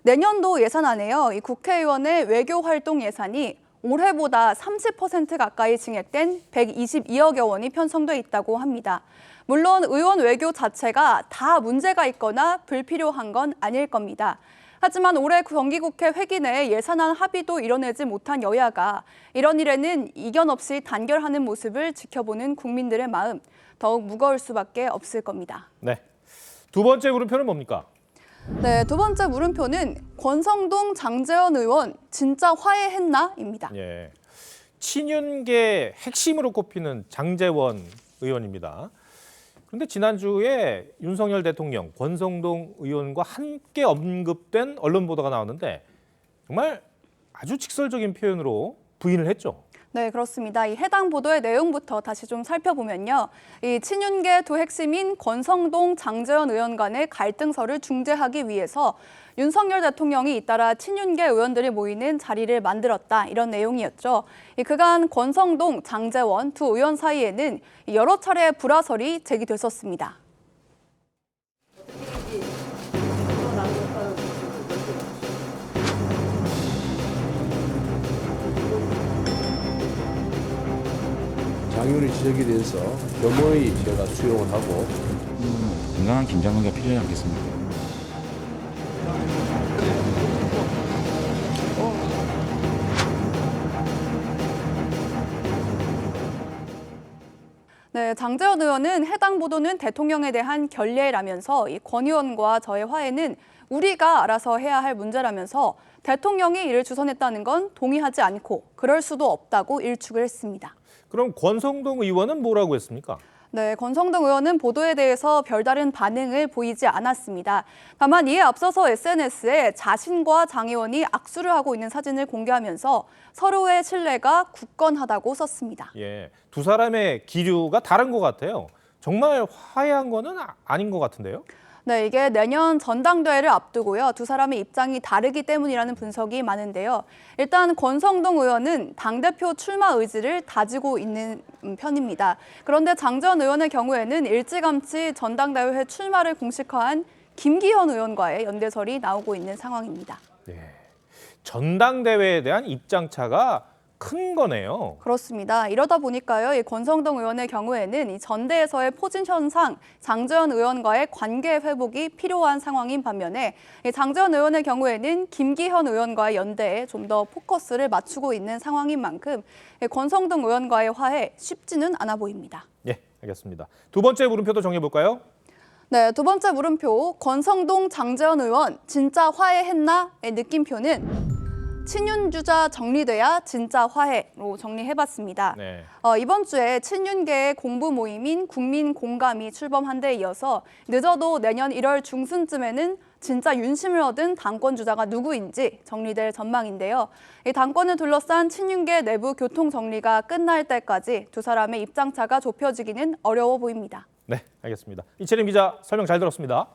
내년도 예산안에요. 이 국회의원의 외교활동 예산이 올해보다 30% 가까이 증액된 122억여 원이 편성돼 있다고 합니다. 물론 의원 외교 자체가 다 문제가 있거나 불필요한 건 아닐 겁니다. 하지만 올해 정기국회 회기 내에 예산안 합의도 이뤄내지 못한 여야가 이런 일에는 이견 없이 단결하는 모습을 지켜보는 국민들의 마음 더욱 무거울 수밖에 없을 겁니다. 네, 두 번째 물음표는 뭡니까? 네, 두 번째 물음표는 권성동 장제원 의원 진짜 화해했나?입니다. 예, 친윤계 핵심으로 꼽히는 장제원 의원입니다. 그런데 지난주에 윤석열 대통령, 권성동 의원과 함께 언급된 언론 보도가 나왔는데 정말 아주 직설적인 표현으로 부인을 했죠. 네, 그렇습니다. 이 해당 보도의 내용부터 다시 좀 살펴보면요. 이 친윤계 두 핵심인 권성동, 장제원 의원 간의 갈등설을 중재하기 위해서 윤석열 대통령이 잇따라 친윤계 의원들이 모이는 자리를 만들었다. 이런 내용이었죠. 그간 권성동, 장제원 두 의원 사이에는 여러 차례 불화설이 제기됐었습니다. 장애인의 지적에 대해서 겸허히 제가 수용을 하고 건강한 긴장감이 필요하지 않겠습니까? 네, 네, 장재원 의원은 해당 보도는 대통령에 대한 결례라면서 이 권 의원과 저의 화해는 우리가 알아서 해야 할 문제라면서 대통령이 이를 주선했다는 건 동의하지 않고 그럴 수도 없다고 일축을 했습니다. 그럼 권성동 의원은 뭐라고 했습니까? 네, 권성동 의원은 보도에 대해서 별다른 반응을 보이지 않았습니다. 다만 이에 앞서서 SNS에 자신과 장 의원이 악수를 하고 있는 사진을 공개하면서 서로의 신뢰가 굳건하다고 썼습니다. 예, 두 사람의 기류가 다른 것 같아요. 정말 화해한 거는 아닌 것 같은데요? 네, 이게 내년 전당대회를 앞두고요. 두 사람의 입장이 다르기 때문이라는 분석이 많은데요. 일단 권성동 의원은 당대표 출마 의지를 다지고 있는 편입니다. 그런데 장재원 의원의 경우에는 일찌감치 전당대회 출마를 공식화한 김기현 의원과의 연대설이 나오고 있는 상황입니다. 네, 전당대회에 대한 입장 차가 큰 거네요. 그렇습니다. 이러다 보니까요, 이 권성동 의원의 경우에는 이 전대에서의 포지션상 장재원 의원과의 관계 회복이 필요한 상황인 반면에 이 장재원 의원의 경우에는 김기현 의원과의 연대에 좀 더 포커스를 맞추고 있는 상황인 만큼 권성동 의원과의 화해 쉽지는 않아 보입니다. 예, 알겠습니다. 두 번째 물음표도 정해 볼까요? 네, 두 번째 물음표, 권성동 장재원 의원 진짜 화해했나?의 느낌표는 친윤주자 정리돼야 진짜 화해로 정리해봤습니다. 네. 이번 주에 친윤계의 공부 모임인 국민공감이 출범한 데 이어서 늦어도 내년 1월 중순쯤에는 진짜 윤심을 얻은 당권 주자가 누구인지 정리될 전망인데요. 이 당권을 둘러싼 친윤계 내부 교통 정리가 끝날 때까지 두 사람의 입장차가 좁혀지기는 어려워 보입니다. 네, 알겠습니다. 이채림 기자 설명 잘 들었습니다.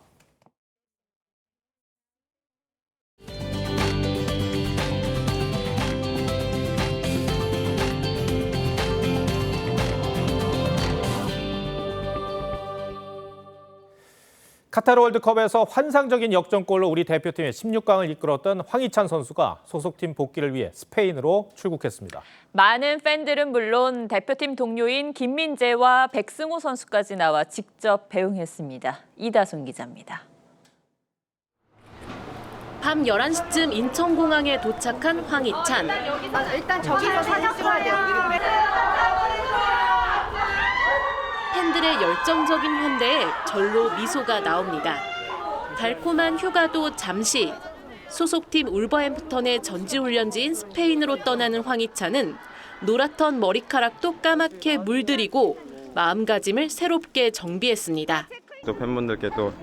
카타르 월드컵에서 환상적인 역전골로 우리 대표팀의 16강을 이끌었던 황희찬 선수가 소속팀 복귀를 위해 스페인으로 출국했습니다. 많은 팬들은 물론 대표팀 동료인 김민재와 백승호 선수까지 나와 직접 배웅했습니다. 이다솜 기자입니다. 밤 11시쯤 인천공항에 도착한 황희찬. 일단 저기서 사진 찍어야 돼요. 팬들의 열정적인 환대에 절로 미소가 나옵니다. 달콤한 휴가도 잠시. 소속팀 울버햄프턴의 전지훈련지인 스페인으로 떠나는 황희찬은 노랗던 머리카락도 까맣게 물들이고 마음가짐을 새롭게 정비했습니다. 또 팬분들께 또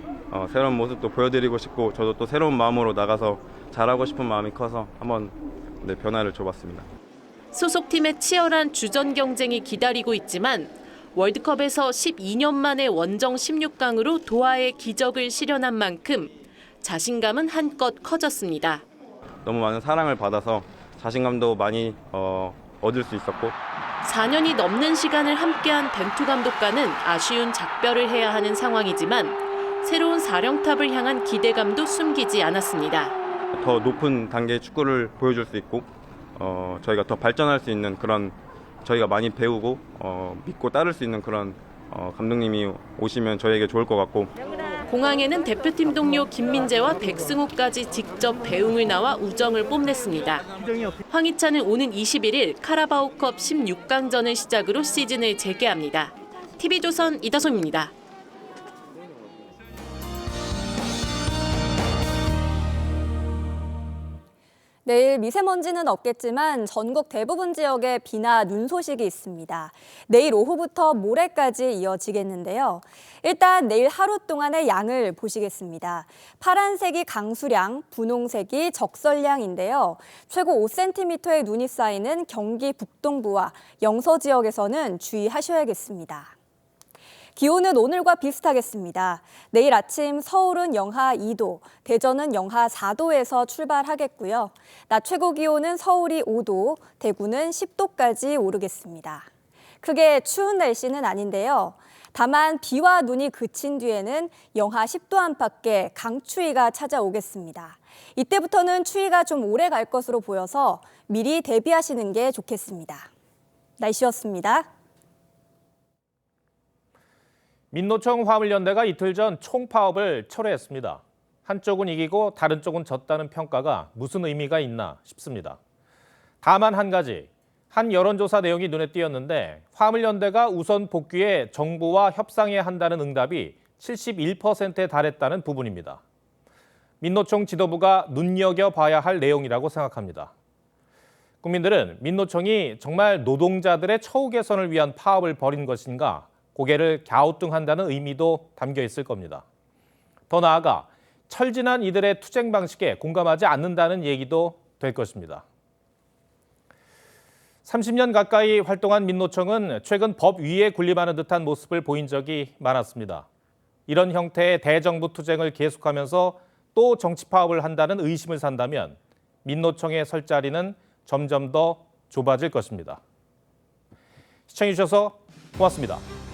새로운 모습도 보여드리고 싶고 저도 또 새로운 마음으로 나가서 잘하고 싶은 마음이 커서 한번 변화를 줘봤습니다. 소속팀의 치열한 주전 경쟁이 기다리고 있지만 월드컵에서 12년 만에 원정 16강으로 도하의 기적을 실현한 만큼 자신감은 한껏 커졌습니다. 너무 많은 사랑을 받아서 자신감도 많이 얻을 수 있었고 4년이 넘는 시간을 함께한 벤투 감독과는 아쉬운 작별을 해야 하는 상황이지만 새로운 사령탑을 향한 기대감도 숨기지 않았습니다. 더 높은 단계의 축구를 보여줄 수 있고 저희가 더 발전할 수 있는 그런 저희가 많이 배우고 믿고 따를 수 있는 그런 감독님이 오시면 저희에게 좋을 것 같고 공항에는 대표팀 동료 김민재와 백승호까지 직접 배웅을 나와 우정을 뽐냈습니다. 황희찬은 오는 21일 카라바오컵 16강전을 시작으로 시즌을 재개합니다. TV조선 이다솜입니다. 내일 미세먼지는 없겠지만 전국 대부분 지역에 비나 눈 소식이 있습니다. 내일 오후부터 모레까지 이어지겠는데요. 일단 내일 하루 동안의 양을 보시겠습니다. 파란색이 강수량, 분홍색이 적설량인데요. 최고 5cm의 눈이 쌓이는 경기 북동부와 영서 지역에서는 주의하셔야겠습니다. 기온은 오늘과 비슷하겠습니다. 내일 아침 서울은 영하 2도, 대전은 영하 4도에서 출발하겠고요. 낮 최고 기온은 서울이 5도, 대구는 10도까지 오르겠습니다. 크게 추운 날씨는 아닌데요. 다만 비와 눈이 그친 뒤에는 영하 10도 안팎의 강추위가 찾아오겠습니다. 이때부터는 추위가 좀 오래 갈 것으로 보여서 미리 대비하시는 게 좋겠습니다. 날씨였습니다. 민노총 화물연대가 이틀 전 총파업을 철회했습니다. 한쪽은 이기고 다른 쪽은 졌다는 평가가 무슨 의미가 있나 싶습니다. 다만 한 가지, 한 여론조사 내용이 눈에 띄었는데 화물연대가 우선 복귀에 정부와 협상해야 한다는 응답이 71%에 달했다는 부분입니다. 민노총 지도부가 눈여겨봐야 할 내용이라고 생각합니다. 국민들은 민노총이 정말 노동자들의 처우 개선을 위한 파업을 벌인 것인가 고개를 갸우뚱한다는 의미도 담겨 있을 겁니다. 더 나아가 철진한 이들의 투쟁 방식에 공감하지 않는다는 얘기도 될 것입니다. 30년 가까이 활동한 민노총은 최근 법 위에 군림하는 듯한 모습을 보인 적이 많았습니다. 이런 형태의 대정부 투쟁을 계속하면서 또 정치 파업을 한다는 의심을 산다면 민노총의 설 자리는 점점 더 좁아질 것입니다. 시청해주셔서 고맙습니다.